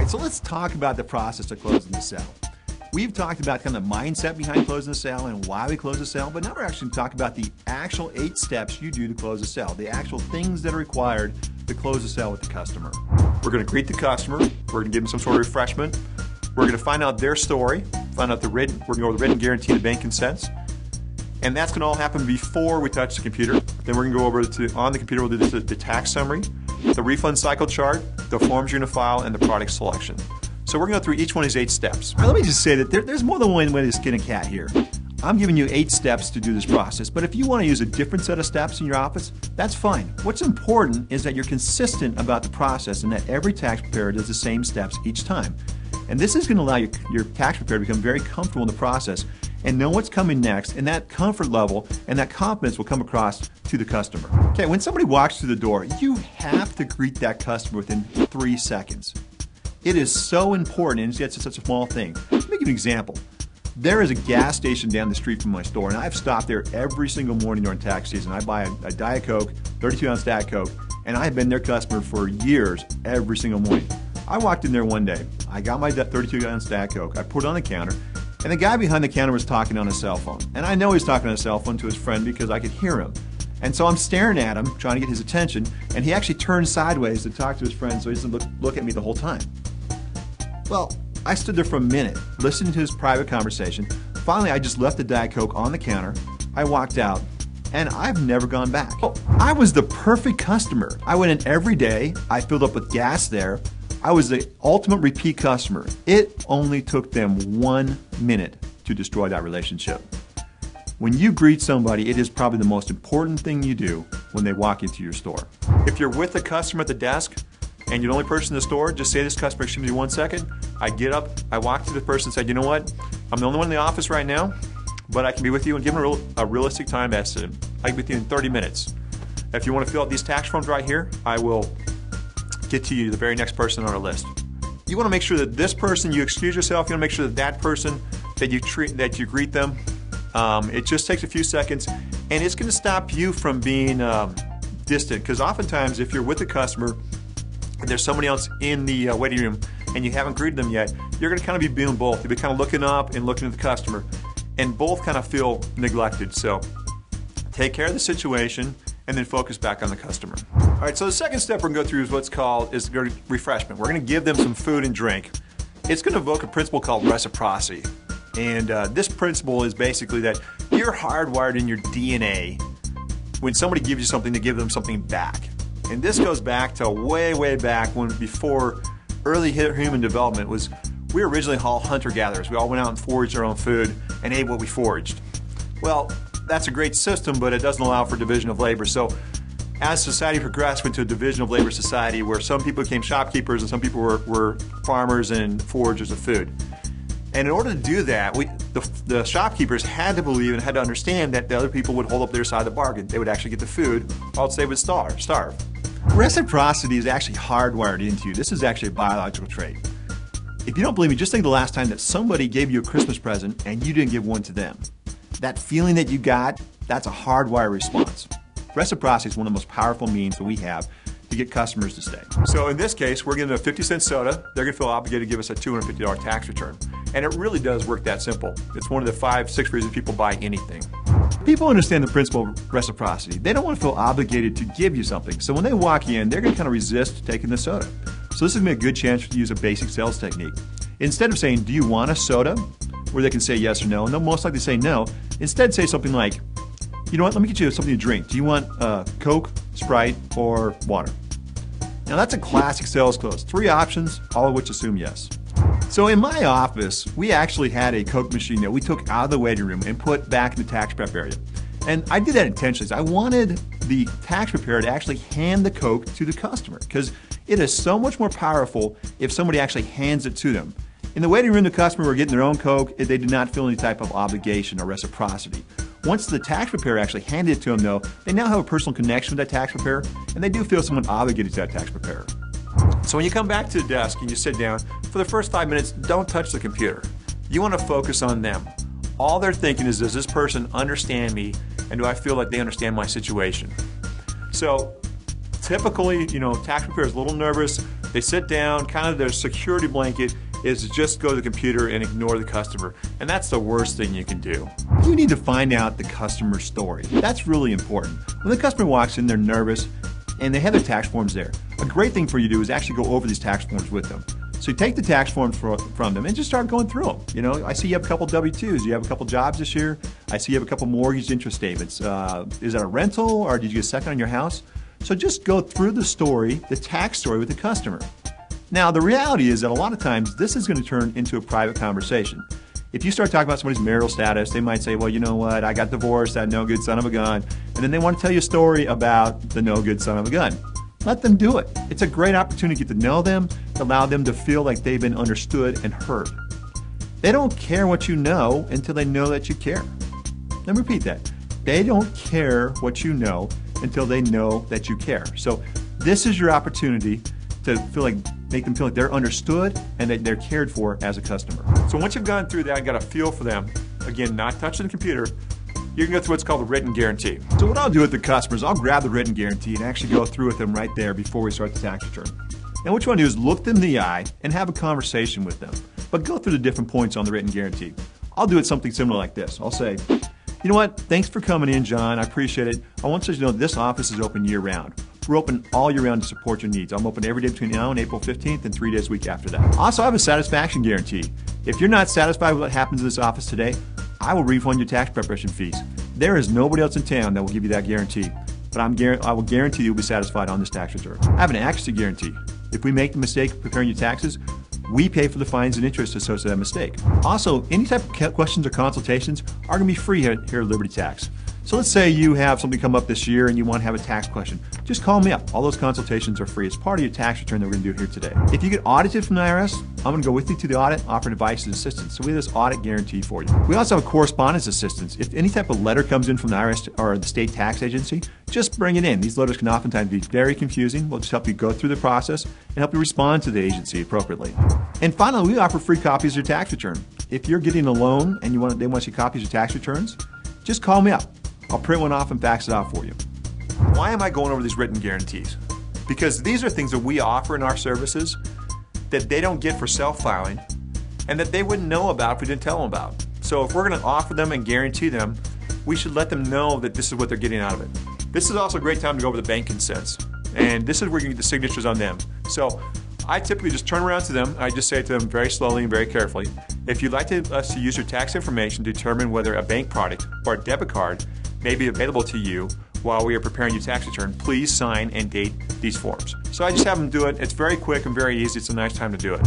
right, so let's talk about the process of closing the sale. We've talked about kind of the mindset behind closing the sale and why we close the sale, but now we're actually talking about the actual 8 steps you do to close the sale, the actual things that are required to close the sale with the customer. We're going to greet the customer, we're going to give them some sort of refreshment, we're going to find out their story, find out we're going to go over the written guarantee, the bank consents, and that's going to all happen before we touch the computer. Then we're going to go over to, on the computer, we'll do the tax summary, the refund cycle chart, the forms you're going to file, and the product selection. So we're going to go through each one of these 8 steps. Now, let me just say that there's more than one way to skin a cat here. I'm giving you 8 steps to do this process, but if you want to use a different set of steps in your office, that's fine. What's important is that you're consistent about the process and that every tax preparer does the same steps each time. And this is going to allow your tax preparer to become very comfortable in the process and know what's coming next, and that comfort level and that confidence will come across to the customer. Okay, when somebody walks through the door, you have to greet that customer within 3 seconds. It is so important, and it's such a small thing. Let me give you an example. There is a gas station down the street from my store, and I've stopped there every single morning during tax season. I buy a Diet Coke, 32-ounce Diet Coke, and I've been their customer for years every single morning. I walked in there one day. I got my 32-ounce Diet Coke. I put it on the counter, and the guy behind the counter was talking on his cell phone. And I know he's talking on his cell phone to his friend because I could hear him. And so I'm staring at him, trying to get his attention, and he actually turned sideways to talk to his friend so he doesn't look at me the whole time. Well, I stood there for a minute, listening to his private conversation. Finally, I just left the Diet Coke on the counter. I walked out, and I've never gone back. Oh, I was the perfect customer. I went in every day. I filled up with gas there. I was the ultimate repeat customer. It only took them 1 minute to destroy that relationship. When you greet somebody, it is probably the most important thing you do when they walk into your store. If you're with a customer at the desk, and you're the only person in the store, just say to this customer, excuse me 1 second. I get up, I walk to the person and say, you know what? I'm the only one in the office right now, but I can be with you, and give them a realistic time estimate. I can be with you in 30 minutes. If you want to fill out these tax forms right here, I will get to you, the very next person on our list. You want to make sure that this person, you excuse yourself, you want to make sure that that person, that you greet them. It just takes a few seconds, and it's going to stop you from being distant, because oftentimes if you're with the customer, there's somebody else in the waiting room and you haven't greeted them yet, you're going to kind of be doing both. You'll be kind of looking up and looking at the customer, and both kind of feel neglected. So take care of the situation and then focus back on the customer. All right, so the second step we're going to go through is what's called refreshment. We're going to give them some food and drink. It's going to evoke a principle called reciprocity. And this principle is basically that you're hardwired in your DNA when somebody gives you something to give them something back. And this goes back to way back when, before early human development, we were originally all hunter-gatherers. We all went out and foraged our own food and ate what we foraged. Well, that's a great system, but it doesn't allow for division of labor. So as society progressed, we went to a division of labor society where some people became shopkeepers and some people were farmers and foragers of food. And in order to do that, the shopkeepers had to believe and had to understand that the other people would hold up their side of the bargain. They would actually get the food, or else they would starve. Reciprocity is actually hardwired into you. This is actually a biological trait. If you don't believe me, just think of the last time that somebody gave you a Christmas present and you didn't give one to them. That feeling that you got, that's a hardwired response. Reciprocity is one of the most powerful means that we have to get customers to stay. So in this case, we're giving a 50-cent soda. They're going to feel obligated to give us a $250 tax return. And it really does work that simple. It's one of the 5-6 reasons people buy anything. People understand the principle of reciprocity. They don't want to feel obligated to give you something. So when they walk in, they're going to kind of resist taking the soda. So this is going to be a good chance to use a basic sales technique. Instead of saying, do you want a soda? Where they can say yes or no, and they'll most likely say no. Instead, say something like, you know what, let me get you something to drink. Do you want Coke, Sprite, or water? Now that's a classic sales close. 3 options, all of which assume yes. So in my office, we actually had a Coke machine that we took out of the waiting room and put back in the tax prep area. And I did that intentionally. I wanted the tax preparer to actually hand the Coke to the customer, because it is so much more powerful if somebody actually hands it to them. In the waiting room, the customer were getting their own Coke. They did not feel any type of obligation or reciprocity. Once the tax preparer actually handed it to them, though, they now have a personal connection with that tax preparer, and they do feel somewhat obligated to that tax preparer. So when you come back to the desk and you sit down, for the first 5 minutes, don't touch the computer. You want to focus on them. All they're thinking is, does this person understand me, and do I feel like they understand my situation? So typically, tax preparer is a little nervous They sit down, kind of their security blanket is to just go to the computer and ignore the customer. And that's the worst thing you can do. You need to find out the customer's story. That's really important. When the customer walks in, they're nervous and they have their tax forms there. A great thing for you to do is actually go over these tax forms with them. So you take the tax forms from them and just start going through them. You know, I see you have a couple W-2s. You have a couple jobs this year. I see you have a couple mortgage interest statements. Is that a rental or did you get a second on your house? So just go through the story, the tax story with the customer. Now, the reality is that a lot of times this is going to turn into a private conversation. If you start talking about somebody's marital status, they might say, well, you know what, I got divorced, that no good son of a gun. And then they want to tell you a story about the no good son of a gun. Let them do it. It's a great opportunity to get to know them, to allow them to feel like they've been understood and heard. They don't care what you know until they know that you care. Let me repeat that. They don't care what you know until they know that you care. So this is your opportunity to make them feel like they're understood and that they're cared for as a customer. So once you've gone through that and got a feel for them, again, not touching the computer, you can go through what's called a written guarantee. So what I'll do with the customers, I'll grab the written guarantee and actually go through with them right there before we start the tax return. And what you want to do is look them in the eye and have a conversation with them, but go through the different points on the written guarantee. I'll do it something similar like this. I'll say, you know what, thanks for coming in, John, I appreciate it. I want you to know this office is open year-round. We're open all year round to support your needs. I'm open every day between now and April 15th and 3 days a week after that. Also, I have a satisfaction guarantee. If you're not satisfied with what happens in this office today, I will refund your tax preparation fees. There is nobody else in town that will give you that guarantee, but I will guarantee you'll be satisfied on this tax return. I have an accuracy guarantee. If we make the mistake of preparing your taxes, we pay for the fines and interest associated with that mistake. Also, any type of questions or consultations are going to be free here at Liberty Tax. So let's say you have something come up this year and you want to have a tax question. Just call me up. All those consultations are free. It's part of your tax return that we're going to do here today. If you get audited from the IRS, I'm going to go with you to the audit, offer advice and assistance. So we have this audit guarantee for you. We also have correspondence assistance. If any type of letter comes in from the IRS or the state tax agency, just bring it in. These letters can oftentimes be very confusing. We'll just help you go through the process and help you respond to the agency appropriately. And finally, we offer free copies of your tax return. If you're getting a loan and they want to see copies of tax returns, just call me up. I'll print one off and fax it out for you. Why am I going over these written guarantees? Because these are things that we offer in our services that they don't get for self-filing and that they wouldn't know about if we didn't tell them about. So if we're going to offer them and guarantee them, we should let them know that this is what they're getting out of it. This is also a great time to go over the bank consents. And this is where you get the signatures on them. So I typically just turn around to them. I just say to them very slowly and very carefully, if you'd like us to use your tax information to determine whether a bank product or a debit card may be available to you while we are preparing your tax return, please sign and date these forms. So I just have them do it. It's very quick and very easy. It's a nice time to do it.